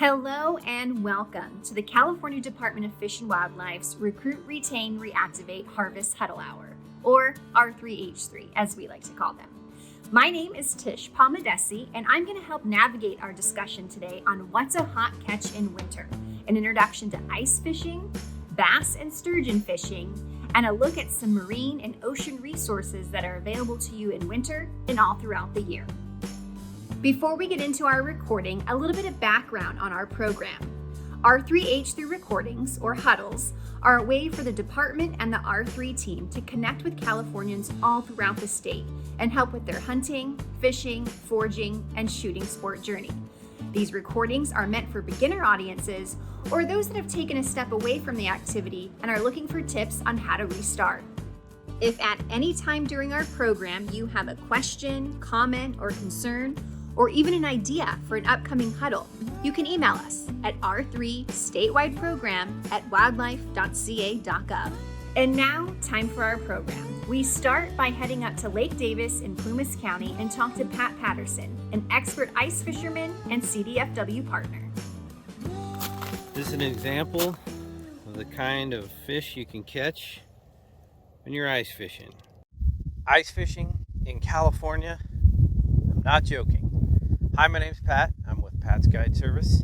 Hello and welcome to the California Department of Fish and Wildlife's Recruit, Retain, Reactivate, Harvest Huddle Hour, or R3H3 as we like to call them. My name is TISH, PALAMIDESSI, and I'm going to help navigate our discussion today on what's a hot catch in winter, an introduction to ice fishing, bass and sturgeon fishing, and a look at some marine and ocean resources that are available to you in winter and all throughout the year. Before we get into our recording, a little bit of background on our program. R3H3 recordings, or huddles, are a way for the department and the R3 team to connect with Californians all throughout the state and help with their hunting, fishing, foraging, and shooting sport journey. These recordings are meant for beginner audiences or those that have taken a step away from the activity and are looking for tips on how to restart. If at any time during our program you have a question, comment, or concern, or even an idea for an upcoming huddle, you can email us at r3statewideprogram@wildlife.ca.gov. And now, time for our program. We start by heading up to Lake Davis in Plumas County and talk to Pat Patterson, an expert ice fisherman and CDFW partner. This is an example of the kind of fish you can catch when you're ice fishing. Ice fishing in California? I'm not joking. Hi, my name's Pat. I'm with Pat's Guide Service,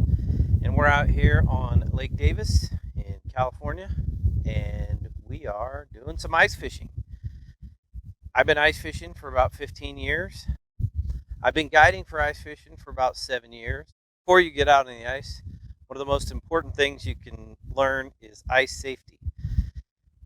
and we're out here on Lake Davis in California, and we are doing some ice fishing. I've been ice fishing for about 15 years. I've been guiding for ice fishing for about 7 years. Before you get out on the ice, one of the most important things you can learn is ice safety.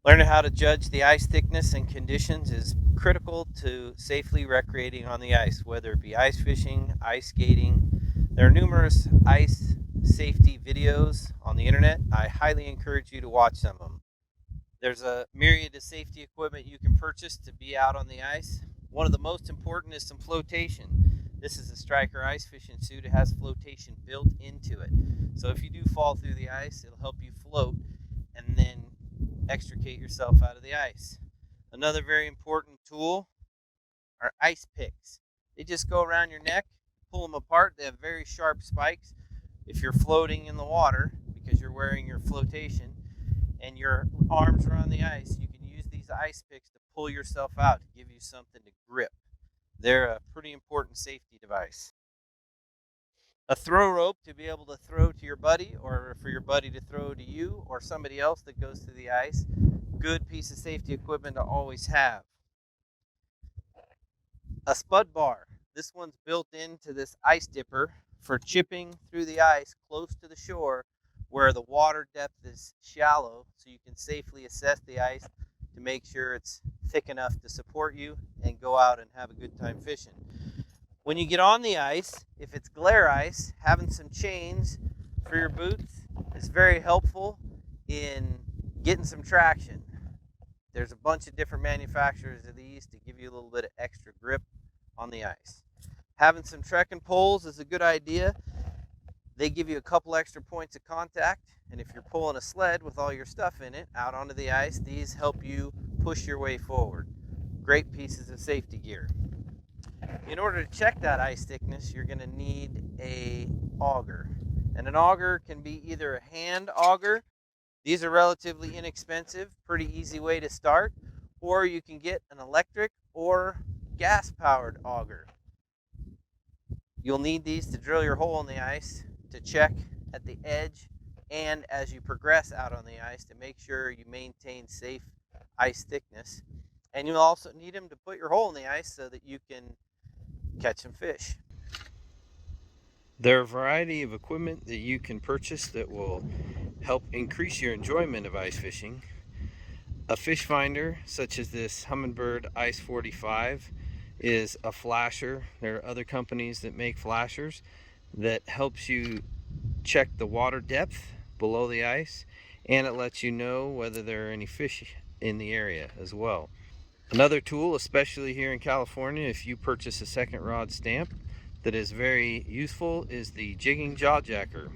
Learning how to judge the ice thickness and conditions is critical to safely recreating on the ice, whether it be ice fishing, ice skating. There are numerous ice safety videos on the internet. I highly encourage you to watch some of them. There's a myriad of safety equipment you can purchase to be out on the ice. One of the most important is some flotation. This is a Striker ice fishing suit. It has flotation built into it. So if you do fall through the ice, it'll help you float and then extricate yourself out of the ice. Another very important tool are ice picks. They just go around your neck, pull them apart. They have very sharp spikes. If you're floating in the water because you're wearing your flotation and your arms are on the ice, you can use these ice picks to pull yourself out, to give you something to grip. They're a pretty important safety device. A throw rope to be able to throw to your buddy, or for your buddy to throw to you or somebody else that goes through the ice. Good piece of safety equipment to always have. A spud bar. This one's built into this ice dipper for chipping through the ice close to the shore where the water depth is shallow, so you can safely assess the ice to make sure it's thick enough to support you and go out and have a good time fishing. When you get on the ice, if it's glare ice, having some chains for your boots is very helpful in getting some traction. There's a bunch of different manufacturers of these to give you a little bit of extra grip on the ice. Having some trekking poles is a good idea. They give you a couple extra points of contact, and if you're pulling a sled with all your stuff in it out onto the ice, these help you push your way forward. Great pieces of safety gear. In order to check that ice thickness, you're going to need an auger. And an auger can be either a hand auger. These are relatively inexpensive, pretty easy way to start. Or you can get an electric or gas-powered auger. You'll need these to drill your hole in the ice, to check at the edge, and as you progress out on the ice to make sure you maintain safe ice thickness. And you'll also need them to put your hole in the ice so that you can catch some fish. There are a variety of equipment that you can purchase that will help increase your enjoyment of ice fishing. A fish finder such as this Humminbird Ice 45 is a flasher. There are other companies that make flashers that helps you check the water depth below the ice, and it lets you know whether there are any fish in the area as well. Another tool, especially here in California, if you purchase a second rod stamp, that is very useful is the jigging jaw jacker.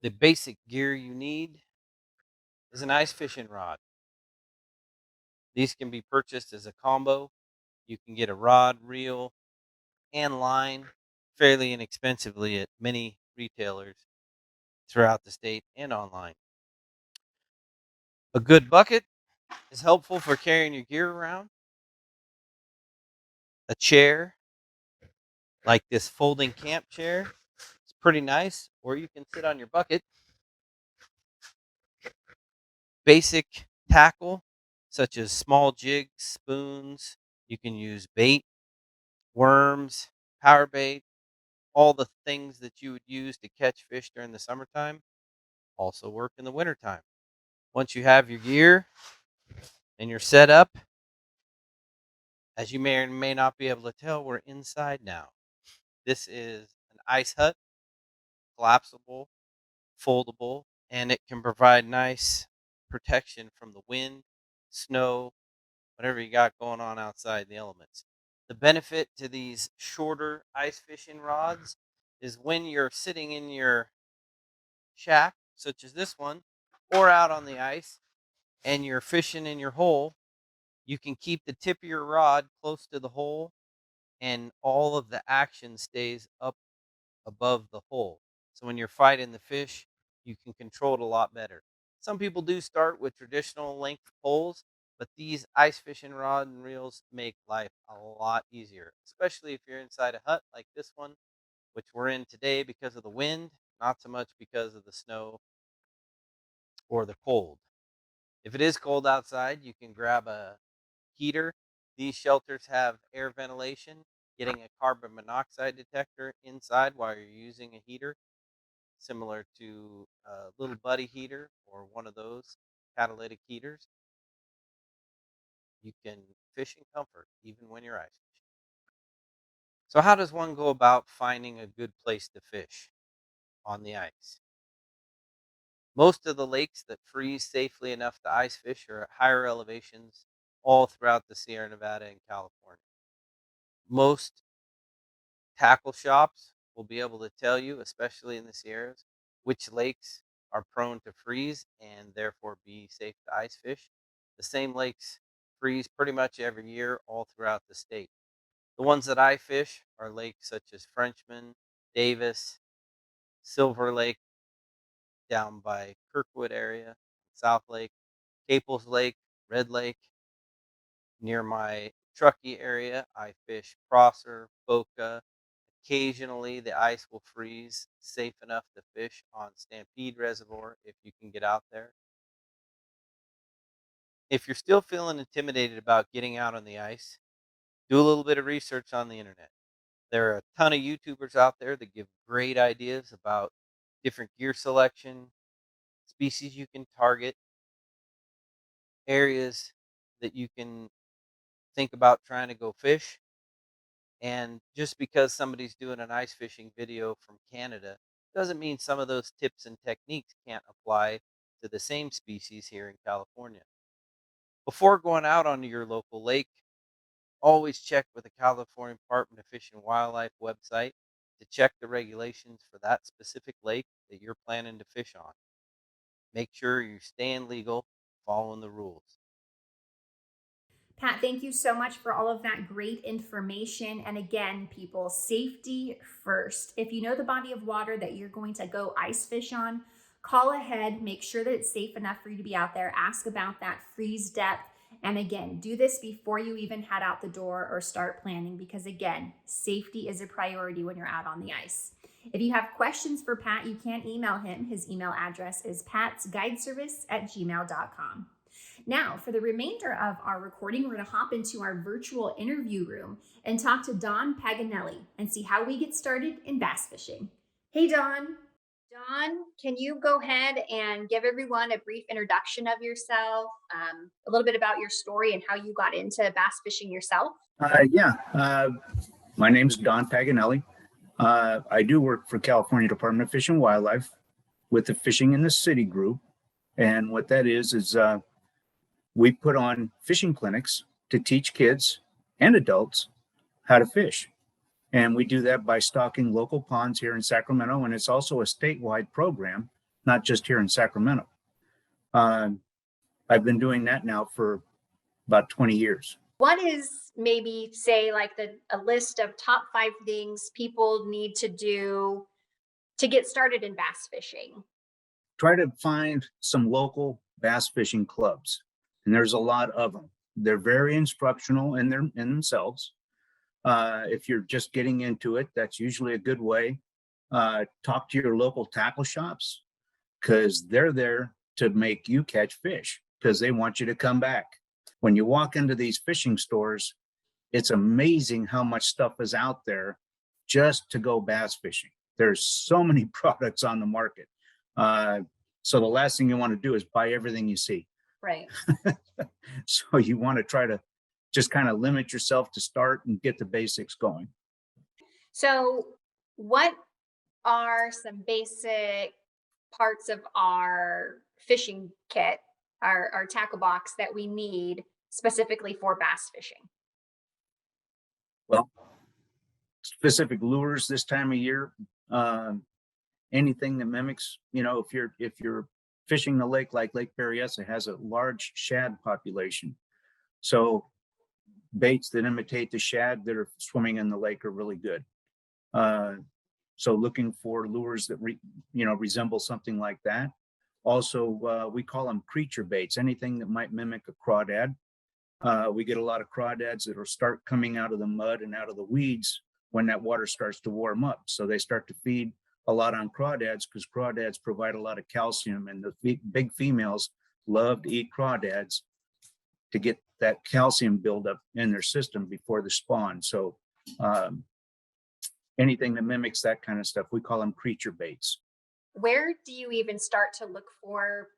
The basic gear you need is an ice fishing rod. These can be purchased as a combo. You can get a rod, reel, and line fairly inexpensively at many retailers throughout the state and online. A good bucket is helpful for carrying your gear around. A chair, like this folding camp chair, it's pretty nice, or you can sit on your bucket. Basic tackle, such as small jigs, spoons. You can use bait, worms, power bait, all the things that you would use to catch fish during the summertime also work in the wintertime. Once you have your gear and you're set up, as you may or may not be able to tell, we're inside now. This is an ice hut, collapsible, foldable, and it can provide nice protection from the wind, snow, whatever you got going on outside the elements. The benefit to these shorter ice fishing rods is when you're sitting in your shack, such as this one, or out on the ice, and you're fishing in your hole, you can keep the tip of your rod close to the hole, and all of the action stays up above the hole. So when you're fighting the fish, you can control it a lot better. Some people do start with traditional length poles, but these ice fishing rod and reels make life a lot easier, especially if you're inside a hut like this one, which we're in today because of the wind, not so much because of the snow or the cold. If it is cold outside, you can grab a heater. These shelters have air ventilation. Getting a carbon monoxide detector inside while you're using a heater, similar to a little buddy heater or one of those catalytic heaters, you can fish in comfort even when you're ice fishing. So how does one go about finding a good place to fish on the ice? Most of the lakes that freeze safely enough to ice fish are at higher elevations all throughout the Sierra Nevada and California. Most tackle shops will be able to tell you, especially in the Sierras, which lakes are prone to freeze and therefore be safe to ice fish. The same lakes freeze pretty much every year all throughout the state. The ones that I fish are lakes such as Frenchman, Davis, Silver Lake down by Kirkwood area, South Lake, Caples Lake, Red Lake. Near my Truckee area, I fish Prosser, Boca. Occasionally, the ice will freeze safe enough to fish on Stampede Reservoir if you can get out there. If you're still feeling intimidated about getting out on the ice, do a little bit of research on the internet. There are a ton of YouTubers out there that give great ideas about different gear selection, species you can target, areas that you can think about trying to go fish. And just because somebody's doing an ice fishing video from Canada doesn't mean some of those tips and techniques can't apply to the same species here in California. Before going out onto your local lake, always check with the California Department of Fish and Wildlife website to check the regulations for that specific lake that you're planning to fish on. Make sure you're staying legal, following the rules. Pat, thank you so much for all of that great information. And again, people, safety first. If you know the body of water that you're going to go ice fish on, call ahead, make sure that it's safe enough for you to be out there, ask about that freeze depth. And again, do this before you even head out the door or start planning, because again, safety is a priority when you're out on the ice. If you have questions for Pat, you can email him. His email address is patsguideservice@gmail.com. Now, for the remainder of our recording, we're going to hop into our virtual interview room and talk to Don Paganelli and see how we get started in bass fishing. Hey, Don. Don, can you go ahead and give everyone a brief introduction of yourself, a little bit about your story and how you got into bass fishing yourself? My name is Don Paganelli. I do work for California Department of Fish and Wildlife with the Fishing in the City group. And what that is we put on fishing clinics to teach kids and adults how to fish. And we do that by stocking local ponds here in Sacramento. And it's also a statewide program, not just here in Sacramento. I've been doing that now for about 20 years. What is maybe say like a list of top 5 things people need to do to get started in bass fishing? Try to find some local bass fishing clubs, and there's a lot of them. They're very instructional in themselves. If you're just getting into it, that's usually a good way. Talk to your local tackle shops because they're there to make you catch fish because they want you to come back. When you walk into these fishing stores, it's amazing how much stuff is out there just to go bass fishing. There's so many products on the market. So the last thing you want to do is buy everything you see. Right. So you want to try to just kind of limit yourself to start and get the basics going. So, what are some basic parts of our fishing kit, our tackle box that we need specifically for bass fishing? Well, specific lures this time of year, anything that mimics, if you're fishing the lake like Lake Berryessa has a large shad population. So baits that imitate the shad that are swimming in the lake are really good. So looking for lures that resemble something like that. Also, we call them creature baits, anything that might mimic a crawdad. We get a lot of crawdads that will start coming out of the mud and out of the weeds when that water starts to warm up. So they start to feed a lot on crawdads because crawdads provide a lot of calcium, and the big females love to eat crawdads to get that calcium buildup in their system before the spawn. So anything that mimics that kind of stuff, we call them creature baits. Where do you even start to look for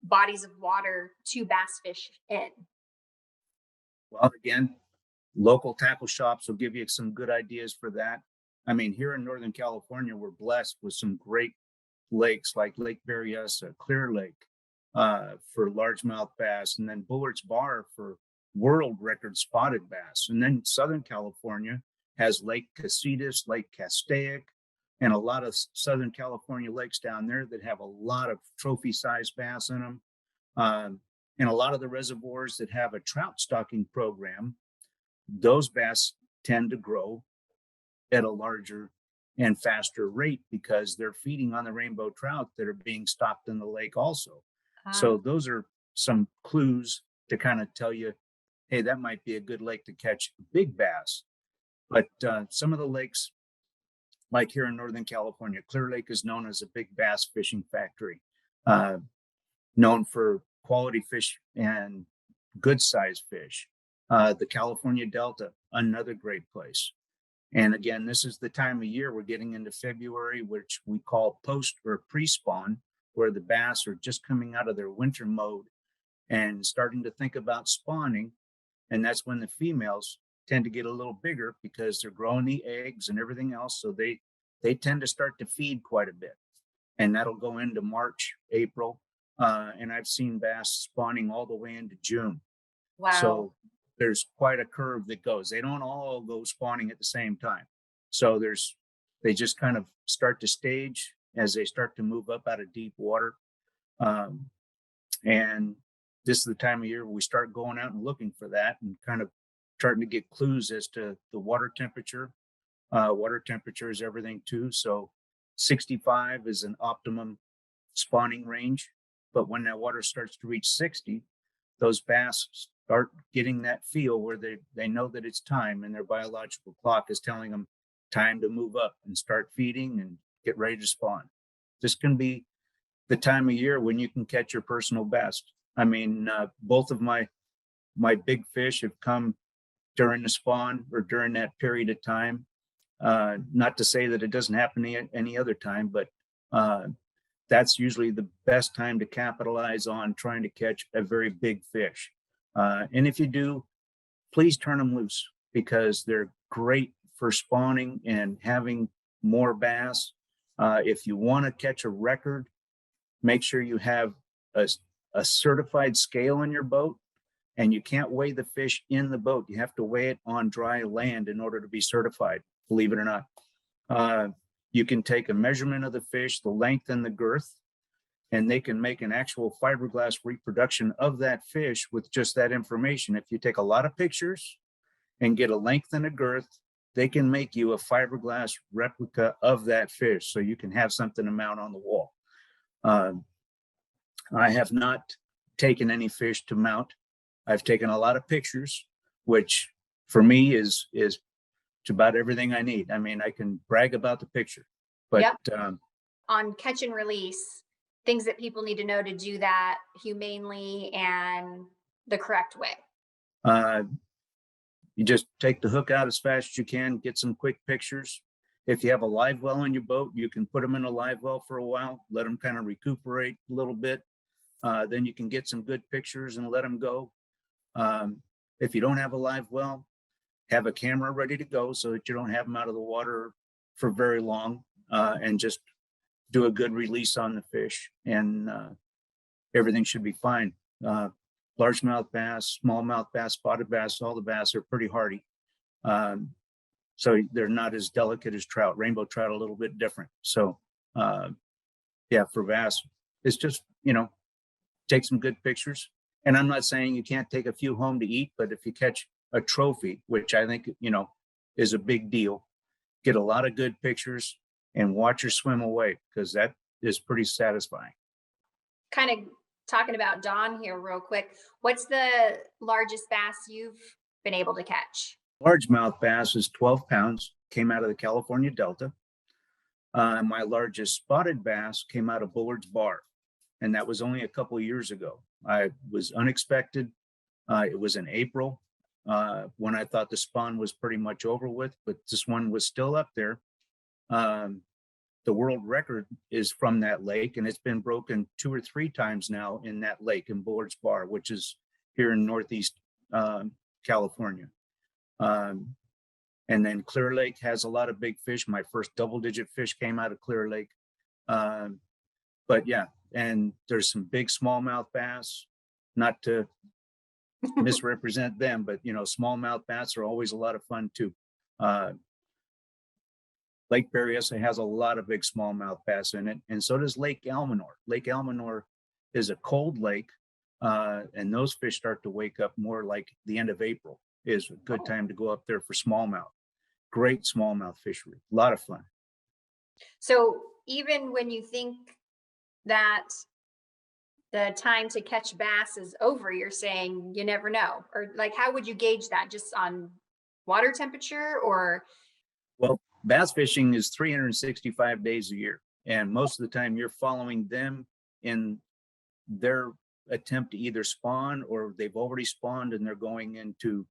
bodies of water to bass fish in? Well, again, local tackle shops will give you some good ideas for that. I mean, here in Northern California, we're blessed with some great lakes like Lake Berryessa, Clear Lake for largemouth bass, and then Bullard's Bar for world record spotted bass. And then Southern California has Lake Casitas, Lake Castaic, and a lot of Southern California lakes down there that have a lot of trophy-sized bass in them. And a lot of the reservoirs that have a trout stocking program, those bass tend to grow at a larger and faster rate because they're feeding on the rainbow trout that are being stocked in the lake also. So those are some clues to kind of tell you, hey, that might be a good lake to catch big bass. But some of the lakes, like here in Northern California, Clear Lake is known as a big bass fishing factory, known for quality fish and good sized fish. The California Delta, another great place. And again, this is the time of year we're getting into February, which we call post or pre-spawn, where the bass are just coming out of their winter mode and starting to think about spawning. And that's when the females tend to get a little bigger because they're growing the eggs and everything else. So they tend to start to feed quite a bit. And that'll go into March, April. And I've seen bass spawning all the way into June. Wow. So there's quite a curve that goes. They don't all go spawning at the same time. So they just kind of start to stage as they start to move up out of deep water. And this is the time of year where we start going out and looking for that and kind of starting to get clues as to the water temperature. Water temperature is everything too. So 65 is an optimum spawning range. But when that water starts to reach 60, those bass start getting that feel where they know that it's time, and their biological clock is telling them time to move up and start feeding and get ready to spawn. This can be the time of year when you can catch your personal best. I mean, both of my big fish have come during the spawn or during that period of time. Not to say that it doesn't happen any other time, but that's usually the best time to capitalize on trying to catch a very big fish. And if you do, please turn them loose because they're great for spawning and having more bass. If you want to catch a record, make sure you have a certified scale in your boat, and you can't weigh the fish in the boat. You have to weigh it on dry land in order to be certified, believe it or not. You can take a measurement of the fish, the length and the girth, and they can make an actual fiberglass reproduction of that fish with just that information. If you take a lot of pictures and get a length and a girth, they can make you a fiberglass replica of that fish, so you can have something to mount on the wall. I have not taken any fish to mount. I've taken a lot of pictures, which for me is about everything I need. I mean, I can brag about the picture, but Yep. On catch and release, things that people need to know to do that humanely and the correct way. You just take the hook out as fast as you can, get some quick pictures. If you have a live well on your boat, you can put them in a live well for a while, let them kind of recuperate a little bit. Then you can get some good pictures and let them go. If you don't have a live well, have a camera ready to go so that you don't have them out of the water for very long, and just do a good release on the fish, and everything should be fine. Largemouth bass, smallmouth bass, spotted bass, all the bass are pretty hardy. So they're not as delicate as trout. Rainbow trout a little bit different. So yeah, for bass, it's just, take some good pictures. And I'm not saying you can't take a few home to eat, but if you catch a trophy, which I think, is a big deal, get a lot of good pictures and watch her swim away, because that is pretty satisfying. Kind of talking about Don here real quick. What's the largest bass you've been able to catch? Largemouth bass is 12 pounds, came out of the California Delta. My largest spotted bass came out of Bullard's Bar, and that was only a couple of years ago. I was unexpected. It was in April, when I thought the spawn was pretty much over with, but this one was still up there. The world record is from that lake, and it's been broken 2 or 3 times now in that lake in Bullard's Bar, which is here in Northeast California. And then Clear Lake has a lot of big fish. My first double-digit fish came out of Clear Lake. But yeah, and there's some big smallmouth bass, not to misrepresent them, but smallmouth bass are always a lot of fun too. Lake Berryessa has a lot of big smallmouth bass in it, and so does Lake Almanor. Lake Almanor is a cold lake, and those fish start to wake up more like the end of April is a good time to go up there for smallmouth. Great smallmouth fishery, a lot of fun. So even when you think that the time to catch bass is over, you're saying you never know, or like, how would you gauge that? Just on water temperature, or? Well, bass fishing is 365 days a year, and most of the time you're following them in their attempt to either spawn, or they've already spawned and they're going into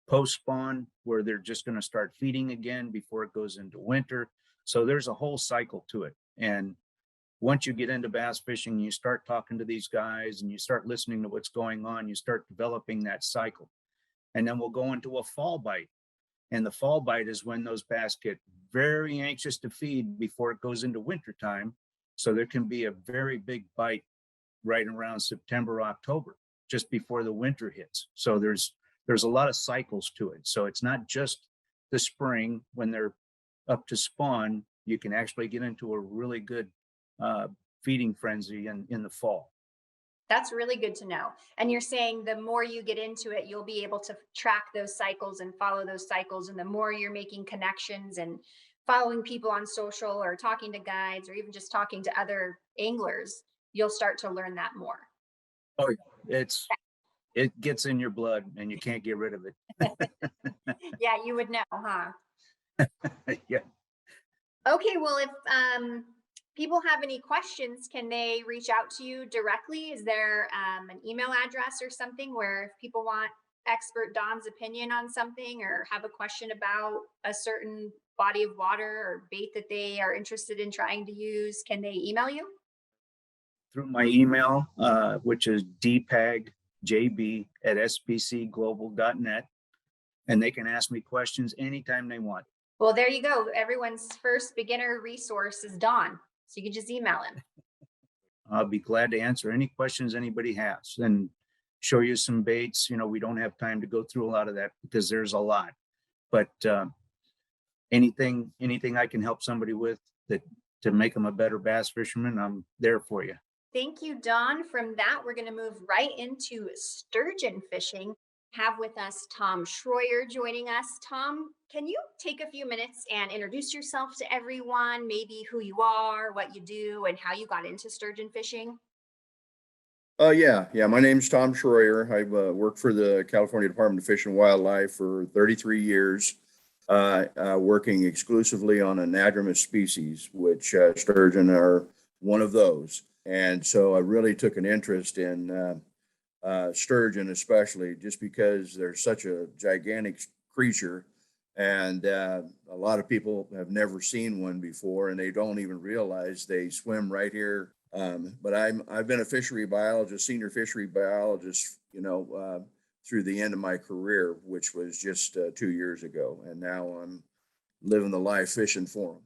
post spawn, where they're just going to start feeding again before it goes into winter. So there's a whole cycle to it. And once you get into bass fishing, you start talking to these guys and you start listening to what's going on, you start developing that cycle. And then we'll go into a fall bite. And the fall bite is when those bass get very anxious to feed before it goes into winter time. So there can be a very big bite right around September, October, just before the winter hits. So there's a lot of cycles to it. So it's not just the spring when they're up to spawn. You can actually get into a really good feeding frenzy in the fall. That's really good to know. And you're saying the more you get into it, you'll be able to track those cycles and follow those cycles. And the more you're making connections and following people on social, or talking to guides, or even just talking to other anglers, you'll start to learn that more. Oh, it gets in your blood and you can't get rid of it. Yeah, you would know, huh? Yeah. Okay, well, if people have any questions, can they reach out to you directly? Is there an email address or something where if people want expert Don's opinion on something, or have a question about a certain body of water or bait that they are interested in trying to use, can they email you? Through my email, which is dpagjb@spcglobal.net, and they can ask me questions anytime they want. Well, there you go. Everyone's first beginner resource is Don, so you can just email him. I'll be glad to answer any questions anybody has and show you some baits. We don't have time to go through a lot of that because there's a lot, but anything I can help somebody with that to make them a better bass fisherman, I'm there for you. Thank you, Don. From that, we're going to move right into sturgeon fishing. Have with us Tom Schroyer joining us. Tom, can you take a few minutes and introduce yourself to everyone, maybe who you are, what you do, and how you got into sturgeon fishing? Yeah. My name's Tom Schroyer. I've worked for the California Department of Fish and Wildlife for 33 years, working exclusively on anadromous species, which sturgeon are one of those. And so I really took an interest in sturgeon, especially just because they're such a gigantic creature. And a lot of people have never seen one before, and they don't even realize they swim right here. But I've been a fishery biologist, senior fishery biologist, through the end of my career, which was just 2 years ago, and now I'm living the life fishing for them.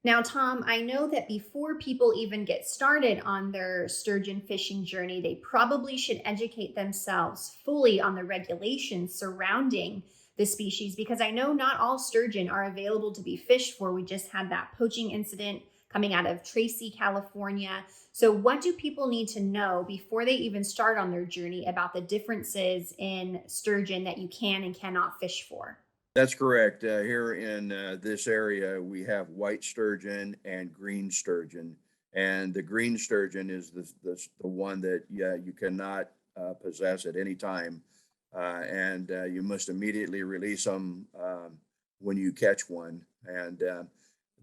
Now, Tom, I know that before people even get started on their sturgeon fishing journey, they probably should educate themselves fully on the regulations surrounding the species, because I know not all sturgeon are available to be fished for. We just had that poaching incident coming out of Tracy, California. So, what do people need to know before they even start on their journey about the differences in sturgeon that you can and cannot fish for? That's correct. Here in this area, we have white sturgeon and green sturgeon. And the green sturgeon is the one that you cannot possess at any time. And you must immediately release them when you catch one. And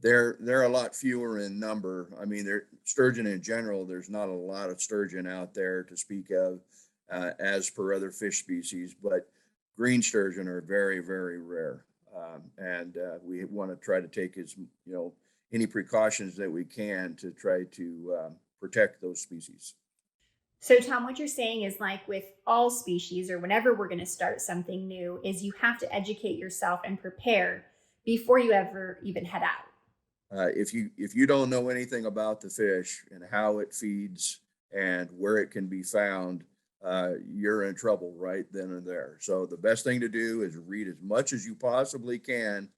they're a lot fewer in number. I mean, sturgeon in general, there's not a lot of sturgeon out there to speak of as per other fish species, but green sturgeon are very, very rare. And we want to try to take any precautions that we can to try to protect those species. So, Tom, what you're saying is, like with all species or whenever we're going to start something new, is you have to educate yourself and prepare before you ever even head out. If you don't know anything about the fish and how it feeds and where it can be found, you're in trouble right then and there. So the best thing to do is read as much as you possibly can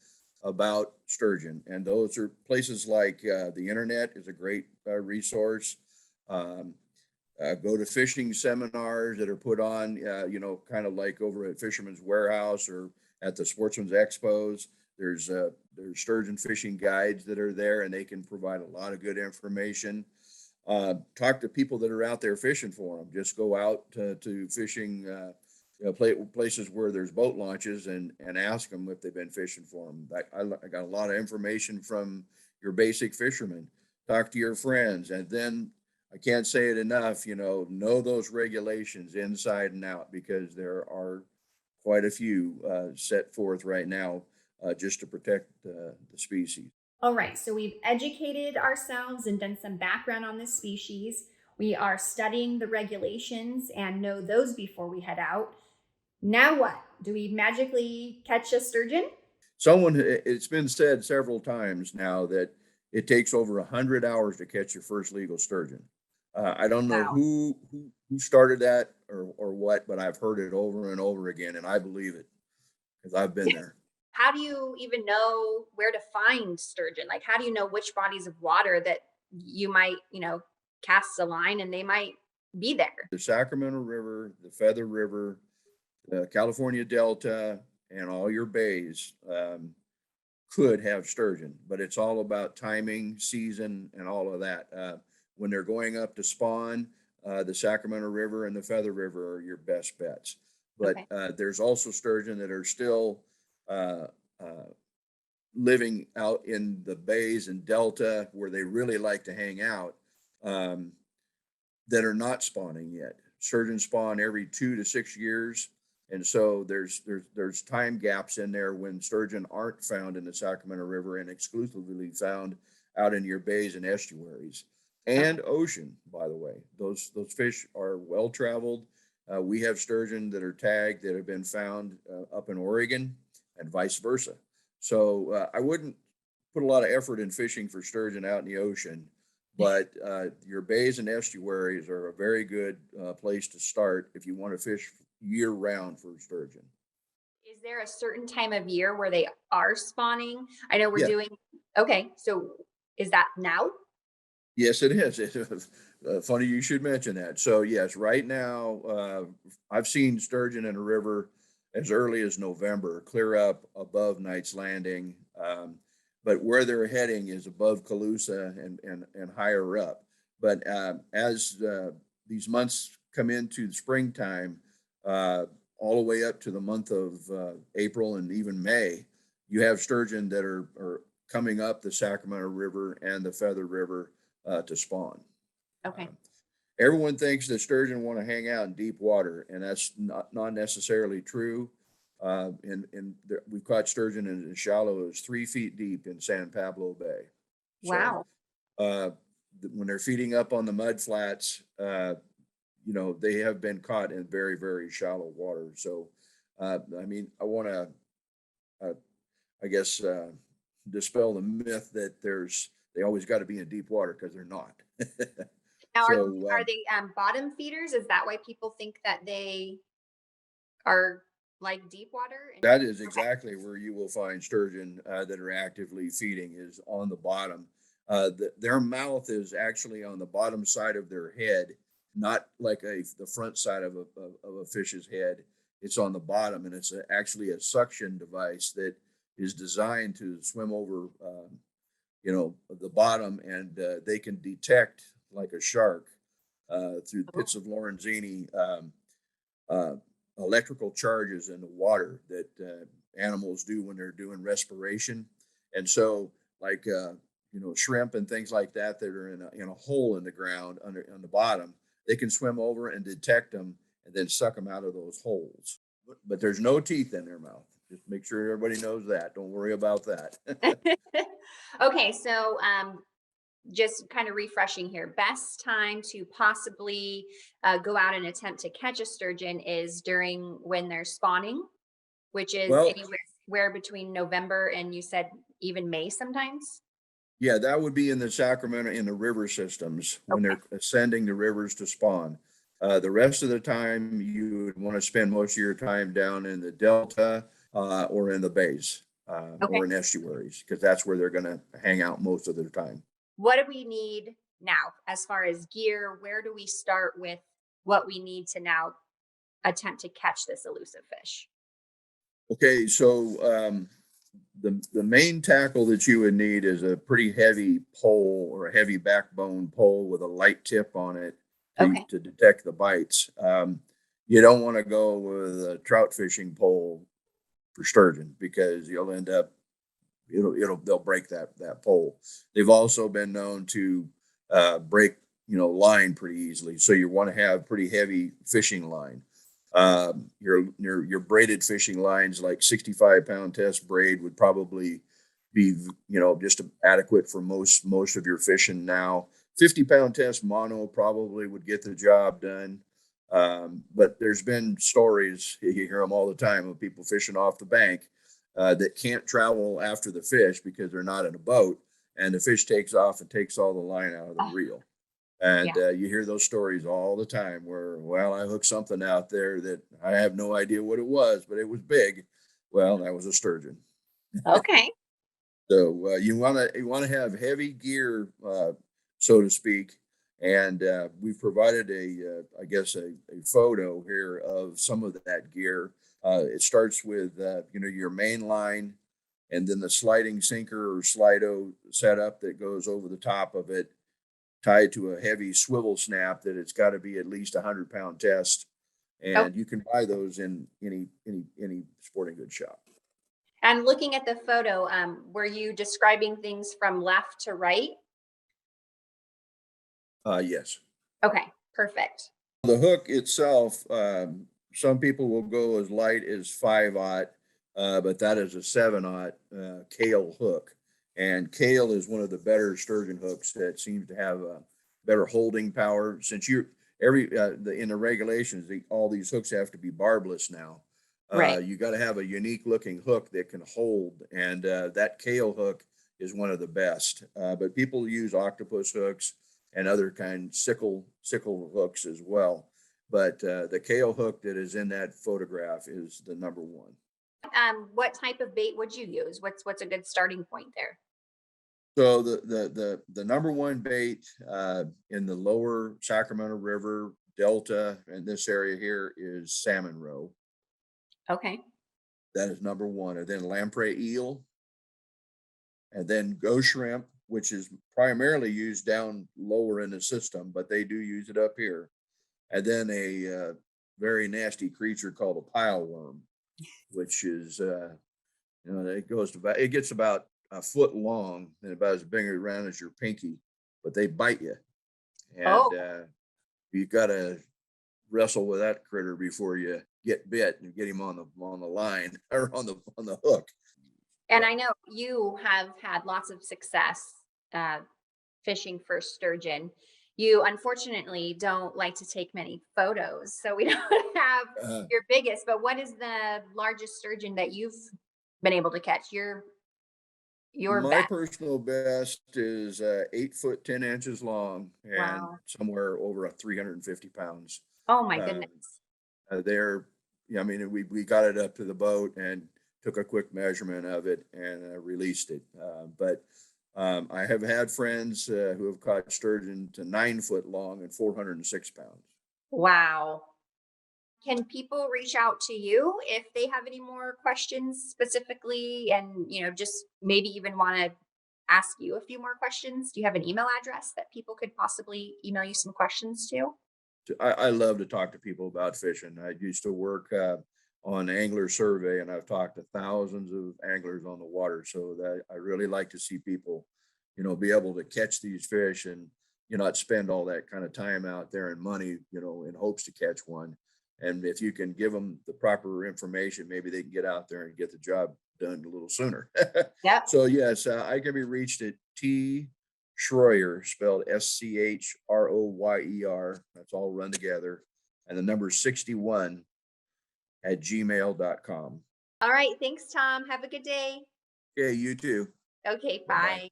about sturgeon. And those are places like the internet is a great resource. Um, Go to fishing seminars that are put on, kind of like over at Fisherman's Warehouse or at the Sportsman's Expos. There's sturgeon fishing guides that are there, and they can provide a lot of good information. Talk to people that are out there fishing for them. Just go out to fishing places where there's boat launches and ask them if they've been fishing for them. I got a lot of information from your basic fishermen. Talk to your friends, and then I can't say it enough, know those regulations inside and out, because there are quite a few set forth right now just to protect the species. All right, so we've educated ourselves and done some background on this species. We are studying the regulations and know those before we head out. Now what? Do we magically catch a sturgeon? It's been said several times now that it takes over 100 hours to catch your first legal sturgeon. I don't know Wow. who started that or what, but I've heard it over and over again, and I believe it because I've been there. How do you even know where to find sturgeon? Like, how do you know which bodies of water that you might, cast a line and they might be there? The Sacramento River, the Feather River, the California Delta, and all your bays could have sturgeon, but it's all about timing, season, and all of that. When they're going up to spawn, the Sacramento River and the Feather River are your best bets. But Okay. there's also sturgeon that are still uh, living out in the bays and delta where they really like to hang out, that are not spawning yet. Sturgeon spawn every 2 to 6 years, and so there's time gaps in there when sturgeon aren't found in the Sacramento River and exclusively found out in your bays and estuaries and ocean. By the way, those fish are well traveled. We have sturgeon that are tagged that have been found up in Oregon and vice versa. So I wouldn't put a lot of effort in fishing for sturgeon out in the ocean, but your bays and estuaries are a very good place to start if you want to fish year round for sturgeon. Is there a certain time of year where they are spawning? I know we're Yeah. doing, okay, so is that now? Yes, it is. funny you should mention that. So yes, right now, I've seen sturgeon in a river as early as November, clear up above Knight's Landing. But where they're heading is above Calusa and higher up. But as these months come into the springtime, all the way up to the month of April and even May, you have sturgeon that are coming up the Sacramento River and the Feather River to spawn. Okay. Everyone thinks that sturgeon want to hang out in deep water, and that's not necessarily true. We've caught sturgeon in as shallow as 3 feet deep in San Pablo Bay. Wow. So, when they're feeding up on the mud flats, they have been caught in very, very shallow water. So, I want to, I guess, dispel the myth that they always got to be in deep water, because they're not. Now, So, are they bottom feeders? Is that why people think that they are like deep water? that is exactly where you will find sturgeon that are actively feeding, is on the bottom. Their mouth is actually on the bottom side of their head, not like the front side of a fish's head. It's on the bottom, and it's actually a suction device that is designed to swim over, the bottom, and they can detect, like a shark, through the pits of Lorenzini, electrical charges in the water that animals do when they're doing respiration. And so, like, shrimp and things like that are in a hole in the ground on the bottom, they can swim over and detect them and then suck them out of those holes. But there's no teeth in their mouth. Just make sure everybody knows that. Don't worry about that. Okay, so just kind of refreshing here. Best time to possibly go out and attempt to catch a sturgeon is during when they're spawning, which is Well, anywhere between November and, you said, even May sometimes. yeah, that would be in the Sacramento, in the river systems, when Okay. they're ascending the rivers to spawn. The rest of the time, you would want to spend most of your time down in the Delta or in the bays Okay. or in estuaries, because that's where they're going to hang out most of their time. What do we need now as far as gear? Where do we start with what we need to now attempt to catch this elusive fish? Okay, so the main tackle that you would need is a pretty heavy pole, or a heavy backbone pole with a light tip on it to detect the bites. You don't want to go with a trout fishing pole for sturgeon, because you'll end up they'll break that pole. They've also been known to break line pretty easily, so you want to have pretty heavy fishing line. Your braided fishing lines, like 65-pound test braid, would probably be just adequate for most of your fishing now. 50-pound test mono probably would get the job done. But there's been stories, you hear them all the time, of people fishing off the bank that can't travel after the fish because they're not in a boat, and the fish takes off and takes all the line out of the reel. And you hear those stories all the time where, well, I hooked something out there that I have no idea what it was, but it was big. Well, that was a sturgeon. Okay. So you want to have heavy gear, so to speak. And we've provided a photo here of some of that gear. It starts with your main line, and then the sliding sinker or slido setup that goes over the top of it, tied to a heavy swivel snap that it's got to be at least 100-pound test. And you can buy those in any sporting goods shop. And looking at the photo, were you describing things from left to right? Yes. Okay, perfect. The hook itself, some people will go as light as 5/0, but that is a 7/0 Kale hook. And Kale is one of the better sturgeon hooks that seems to have a better holding power. Since in the regulations, all these hooks have to be barbless now. Right. You got to have a unique looking hook that can hold, and that Kale hook is one of the best. But people use octopus hooks and other sickle hooks as well. But the Kale hook that is in that photograph is the number one. What type of bait would you use? What's a good starting point there? So the number one bait in the lower Sacramento River Delta and this area here is salmon roe. Okay. That is number one. And then lamprey eel. And then ghost shrimp, which is primarily used down lower in the system, but they do use it up here. And then a very nasty creature called a pile worm, which is, it gets about a foot long and about as big around as your pinky, but they bite you. And you got to wrestle with that critter before you get bit and get him on the line or on the hook. And I know you have had lots of success fishing for sturgeon. You unfortunately don't like to take many photos, so we don't have your biggest, but what is the largest sturgeon that you've been able to catch? Your My best. personal best is 8 foot 10 inches long and Wow. somewhere over 350 pounds. Oh my Uh, goodness. I mean, we got it up to the boat and took a quick measurement of it and released it. But I have had friends who have caught sturgeon to 9 foot long and 406 pounds. Wow. Can people reach out to you if they have any more questions specifically and, just maybe even want to ask you a few more questions? Do you have an email address that people could possibly email you some questions to? I love to talk to people about fishing. I used to work on Angler Survey, and I've talked to thousands of anglers on the water. So that I really like to see people, be able to catch these fish and not spend all that kind of time out there and money, in hopes to catch one. And if you can give them the proper information, maybe they can get out there and get the job done a little sooner. Yeah. So yes, I can be reached at T Schroyer, spelled SCHROYER. That's all run together. And the number 61 at gmail.com. All right. Thanks, Tom. Have a good day. Okay, you too. Okay. Bye-bye. Bye.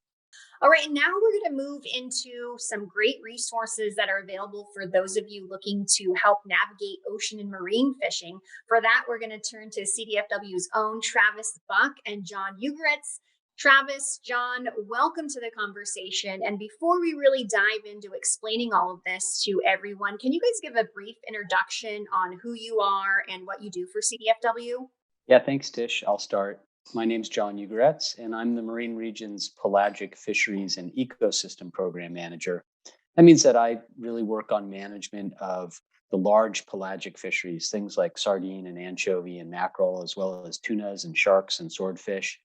All right. Now we're going to move into some great resources that are available for those of you looking to help navigate ocean and marine fishing. For that, we're going to turn to CDFW's own Travis Buck and John Ugeritz. Travis, John, welcome to the conversation. And before we really dive into explaining all of this to everyone, can you guys give a brief introduction on who you are and what you do for CDFW? Yeah, thanks, Tish. I'll start. My name's John Ugeritz, and I'm the Marine Region's Pelagic Fisheries and Ecosystem Program Manager. That means that I really work on management of the large pelagic fisheries, things like sardine and anchovy and mackerel, as well as tunas and sharks and swordfish.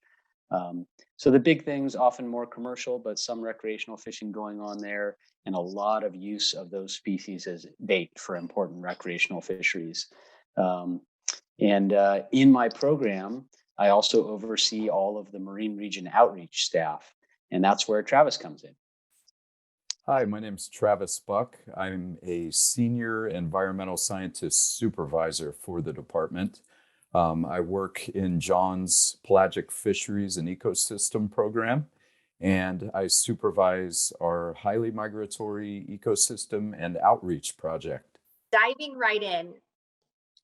So the big things, often more commercial, but some recreational fishing going on there, and a lot of use of those species as bait for important recreational fisheries. And in my program, I also oversee all of the Marine Region outreach staff, and that's where Travis comes in. Hi, my name's Travis Buck. I'm a senior environmental scientist supervisor for the department. I work in John's Pelagic Fisheries and Ecosystem program, and I supervise our highly migratory ecosystem and outreach project. Diving right in.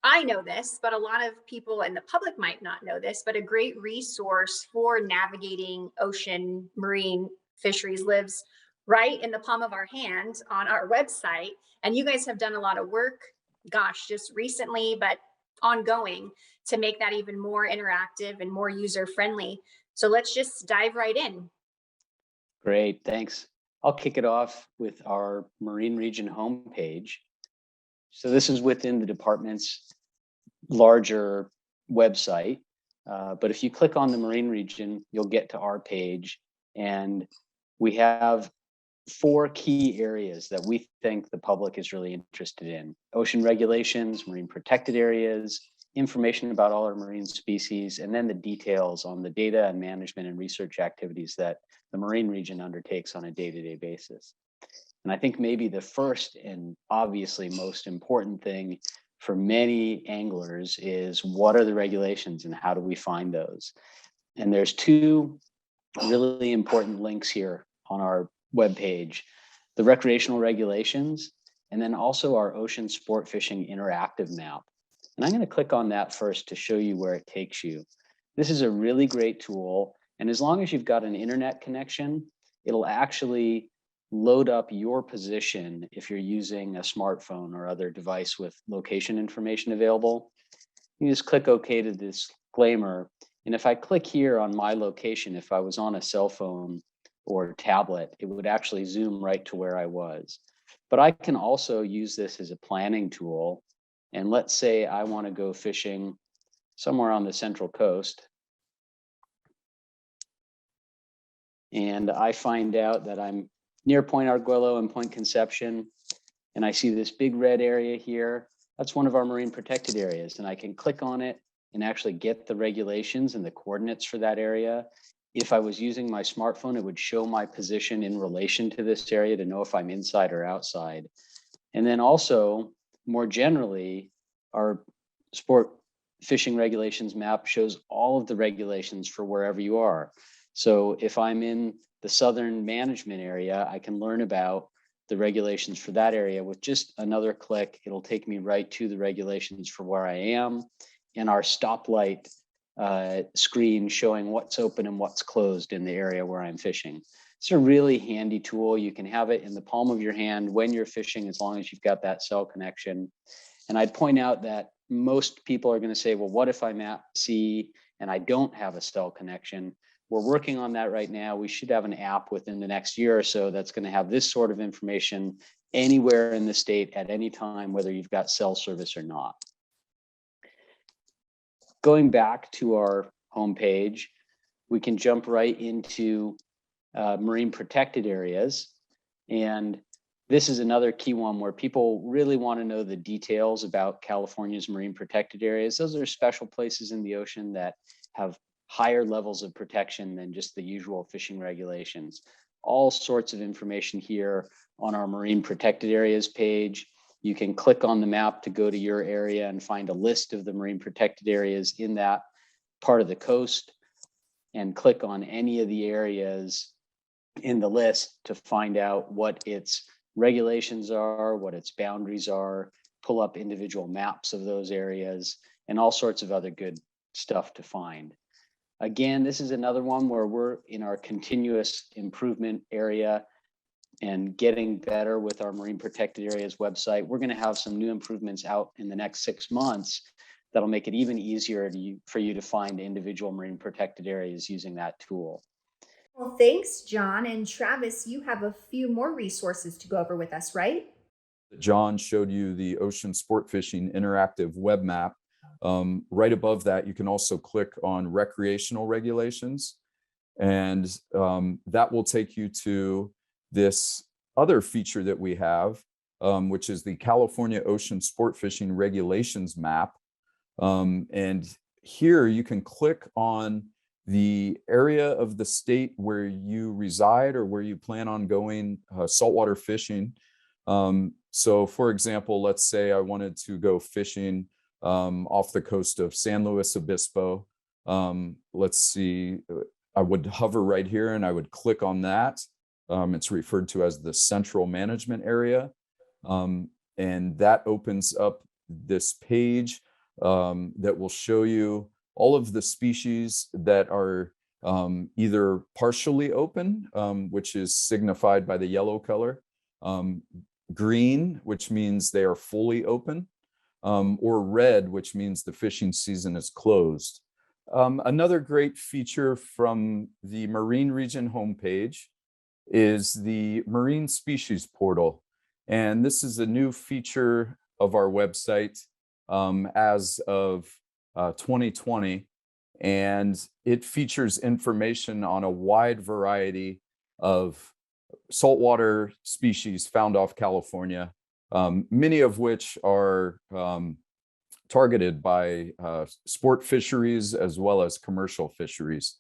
I know this, but a lot of people in the public might not know this, but a great resource for navigating ocean marine fisheries lives right in the palm of our hand on our website. And you guys have done a lot of work, just recently, but ongoing, to make that even more interactive and more user-friendly. So let's just dive right in. Great, thanks. I'll kick it off with our Marine Region homepage. So this is within the department's larger website. But if you click on the Marine Region, you'll get to our page. And we have 4 key areas that we think the public is really interested in: ocean regulations, marine protected areas, information about all our marine species, and then the details on the data and management and research activities that the Marine Region undertakes on a day-to-day basis. And I think maybe the first and obviously most important thing for many anglers is, what are the regulations and how do we find those? And there's 2 really important links here on our webpage: the recreational regulations, and then also our ocean sport fishing interactive map. And I'm going to click on that first to show you where it takes you. This is a really great tool. And as long as you've got an internet connection, it'll actually load up your position if you're using a smartphone or other device with location information available. You just click OK to disclaimer. And if I click here on my location, if I was on a cell phone or tablet, it would actually zoom right to where I was. But I can also use this as a planning tool. And let's say I want to go fishing somewhere on the Central Coast. And I find out that I'm near Point Arguello and Point Conception. And I see this big red area here. That's one of our marine protected areas. And I can click on it and actually get the regulations and the coordinates for that area. If I was using my smartphone, it would show my position in relation to this area to know if I'm inside or outside. And then also, more generally, our sport fishing regulations map shows all of the regulations for wherever you are. So if I'm in the southern management area, I can learn about the regulations for that area with just another click. It'll take me right to the regulations for where I am, and our stoplight screen showing what's open and what's closed in the area where I'm fishing. It's a really handy tool. You can have it in the palm of your hand when you're fishing, as long as you've got that cell connection. And I'd point out that most people are going to say, well, what if I'm at sea and I don't have a cell connection? We're working on that right now. We should have an app within the next year or so that's going to have this sort of information anywhere in the state at any time, whether you've got cell service or not. Going back to our homepage, we can jump right into marine protected areas. And this is another key one where people really want to know the details about California's marine protected areas. Those are special places in the ocean that have higher levels of protection than just the usual fishing regulations. All sorts of information here on our marine protected areas page. You can click on the map to go to your area and find a list of the marine protected areas in that part of the coast, and click on any of the areas in the list to find out what its regulations are, what its boundaries are, pull up individual maps of those areas, and all sorts of other good stuff to find. Again, this is another one where we're in our continuous improvement area and getting better with our marine protected areas website. We're going to have some new improvements out in the next 6 months that'll make it even easier for you to find individual marine protected areas using that tool. Well, thanks, John. And Travis, you have a few more resources to go over with us, right? John showed you the Ocean Sport Fishing Interactive Web Map. Right above that, you can also click on recreational regulations, and that will take you to this other feature that we have, which is the California Ocean Sport Fishing Regulations Map. And here you can click on the area of the state where you reside or where you plan on going saltwater fishing. So for example, let's say I wanted to go fishing off the coast of San Luis Obispo. Let's see, I would hover right here and I would click on that. It's referred to as the Central Management Area. And that opens up this page that will show you all of the species that are either partially open, which is signified by the yellow color, green, which means they are fully open, or red, which means the fishing season is closed. Another great feature from the Marine Region homepage is the Marine Species Portal. And this is a new feature of our website as of 2020. And it features information on a wide variety of saltwater species found off California, many of which are targeted by sport fisheries as well as commercial fisheries.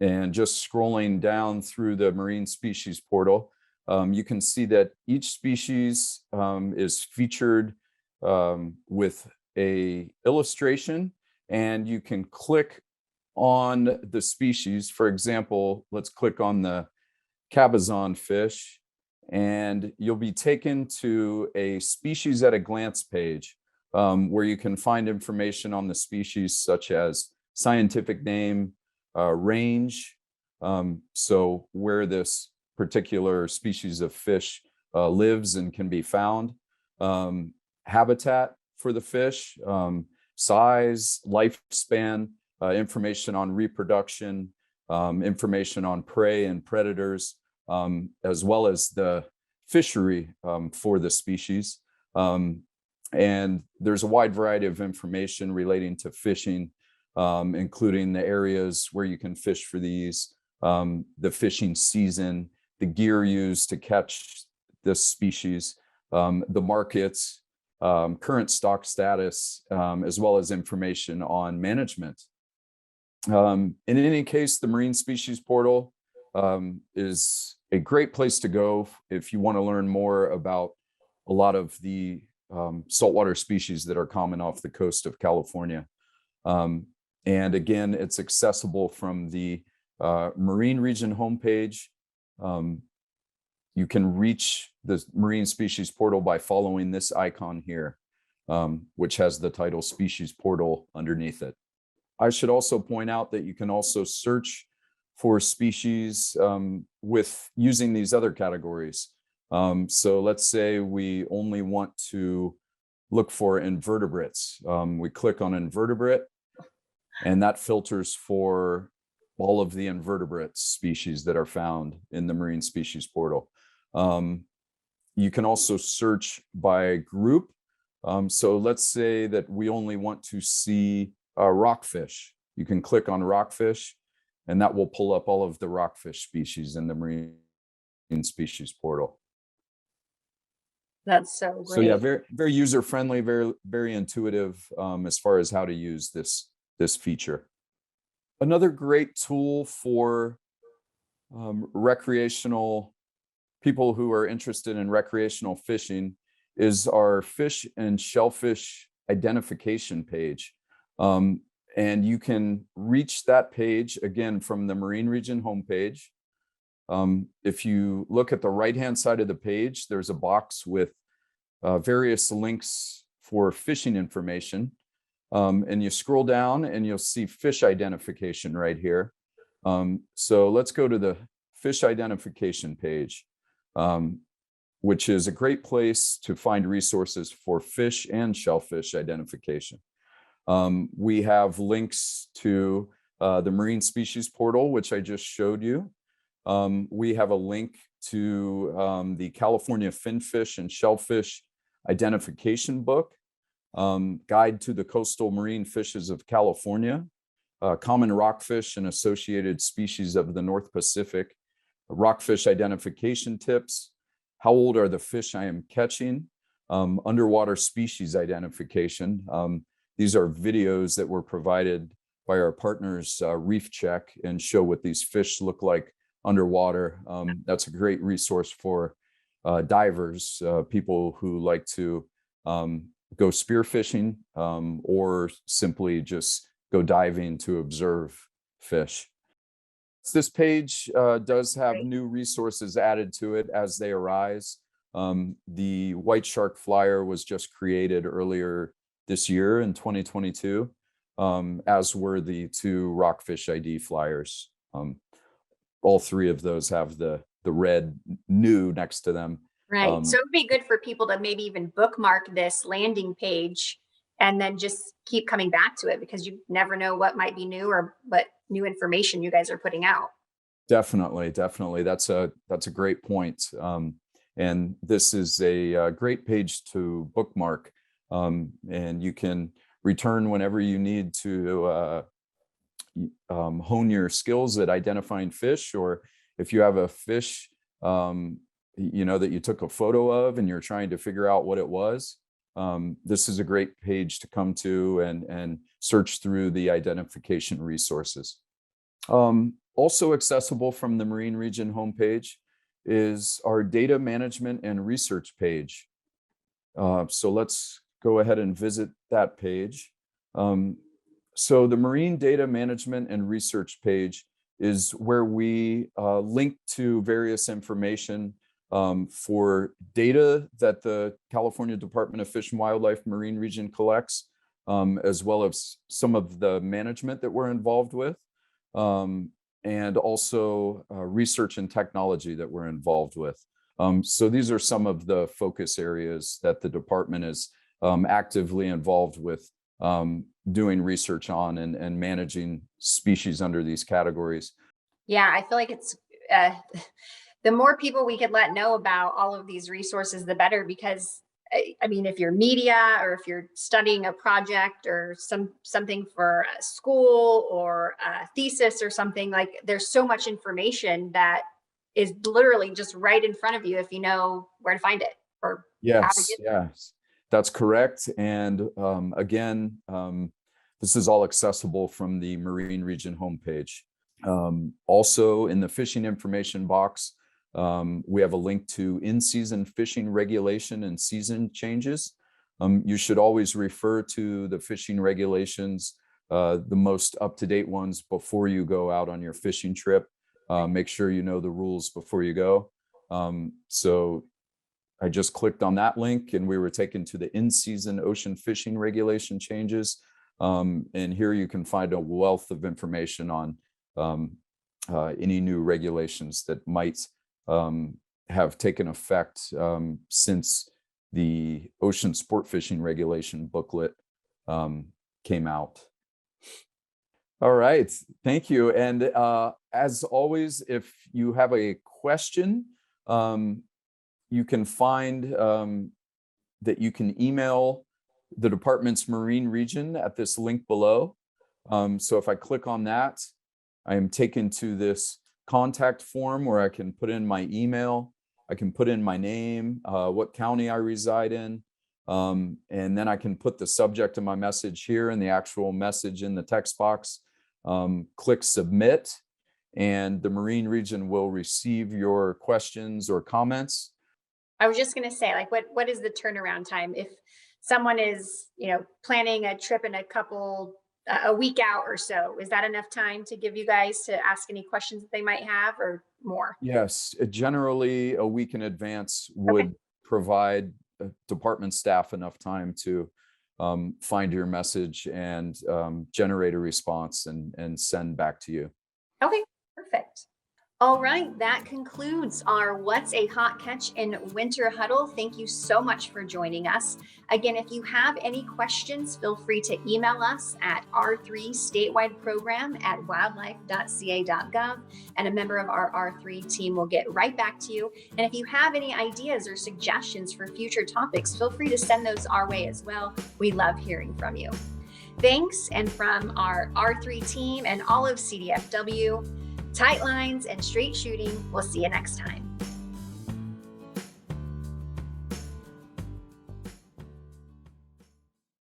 And just scrolling down through the Marine Species Portal, you can see that each species is featured with an illustration, and you can click on the species. For example, let's click on the cabezon fish, and you'll be taken to a species at a glance page where you can find information on the species such as scientific name, range, So where this particular species of fish lives and can be found, habitat for the fish, size, lifespan, information on reproduction, information on prey and predators, as well as the fishery for the species. And there's a wide variety of information relating to fishing, including the areas where you can fish for these, the fishing season, the gear used to catch this species, the markets, current stock status, as well as information on management. In any case, the Marine Species Portal is a great place to go if you want to learn more about a lot of the saltwater species that are common off the coast of California. And again, it's accessible from the Marine Region homepage. You can reach the Marine Species Portal by following this icon here, which has the title Species Portal underneath it. I should also point out that you can also search for species with using these other categories. So let's say we only want to look for invertebrates. We click on invertebrate, and that filters for all of the invertebrate species that are found in the Marine Species Portal. You can also search by group. So let's say that we only want to see rockfish. You can click on rockfish, and that will pull up all of the rockfish species in the Marine Species Portal. That's so great. So yeah, very, very user-friendly, very, very intuitive as far as how to use this feature. Another great tool for recreational people who are interested in recreational fishing is our fish and shellfish identification page. And you can reach that page again from the Marine Region homepage. If you look at the right-hand side of the page, there's a box with various links for fishing information. And you scroll down and you'll see fish identification right here. So let's go to the fish identification page, which is a great place to find resources for fish and shellfish identification. We have links to the Marine Species Portal, which I just showed you. We have a link to the California Finfish and Shellfish Identification Book, Guide to the Coastal Marine Fishes of California, Common Rockfish and Associated Species of the North Pacific, Rockfish Identification Tips, How Old Are the Fish I Am Catching, Underwater Species Identification. These are videos that were provided by our partners, Reef Check, and show what these fish look like underwater. That's a great resource for divers, people who like to go spearfishing or simply just go diving to observe fish. This page does have new resources added to it as they arise. The White Shark Flyer was just created earlier this year in 2022, as were the two Rockfish ID flyers. All three of those have the red new next to them. Right. So it'd be good for people to maybe even bookmark this landing page and then just keep coming back to it, because you never know what might be new or what new information you guys are putting out. Definitely. That's a great point. And this is a great page to bookmark, and you can return whenever you need to hone your skills at identifying fish, or if you have a fish that you took a photo of and you're trying to figure out what it was, this is a great page to come to and search through the identification resources. Also accessible from the Marine Region homepage is our data management and research page. So let's go ahead and visit that page. So the Marine Data Management and Research page is where we link to various information for data that the California Department of Fish and Wildlife Marine Region collects, as well as some of the management that we're involved with. and also research and technology that we're involved with. So these are some of the focus areas that the department is actively involved with doing research on and managing species under these categories. Yeah, I feel like it's the more people we could let know about all of these resources, the better, because I mean, if you're media or if you're studying a project or something for a school or a thesis or something, like there's so much information that is literally just right in front of you if you know where to find it or how to Yes, get it. yes, that's correct. And again, this is all accessible from the Marine Region homepage. Also in the fishing information box, we have a link to in-season fishing regulation and season changes. You should always refer to the fishing regulations, the most up-to-date ones before you go out on your fishing trip. Make sure you know the rules before you go. So I just clicked on that link and we were taken to the in-season ocean fishing regulation changes. And here you can find a wealth of information on any new regulations that might have taken effect since the ocean sport fishing regulation booklet came out. All right, thank you. And as always, if you have a question, you can find that you can email the department's Marine Region at this link below. So if I click on that, I am taken to this contact form where I can put in my email, I can put in my name, what county I reside in, and then I can put the subject of my message here and the actual message in the text box. Click submit, and the Marine Region will receive your questions or comments. I was just going to say, like, what is the turnaround time if someone is, planning a trip in a week out or so? Is that enough time to give you guys to ask any questions that they might have, or more? Yes, generally a week in advance would provide department staff enough time to find your message and generate a response and send back to you. Okay, perfect. All right, that concludes our What's a Hot Catch in Winter Huddle. Thank you so much for joining us. Again, if you have any questions, feel free to email us at r3statewide@wildlife.ca.gov, and a member of our R3 team will get right back to you. And if you have any ideas or suggestions for future topics, feel free to send those our way as well. We love hearing from you. Thanks, and from our R3 team and all of CDFW, tight lines and straight shooting. We'll see you next time.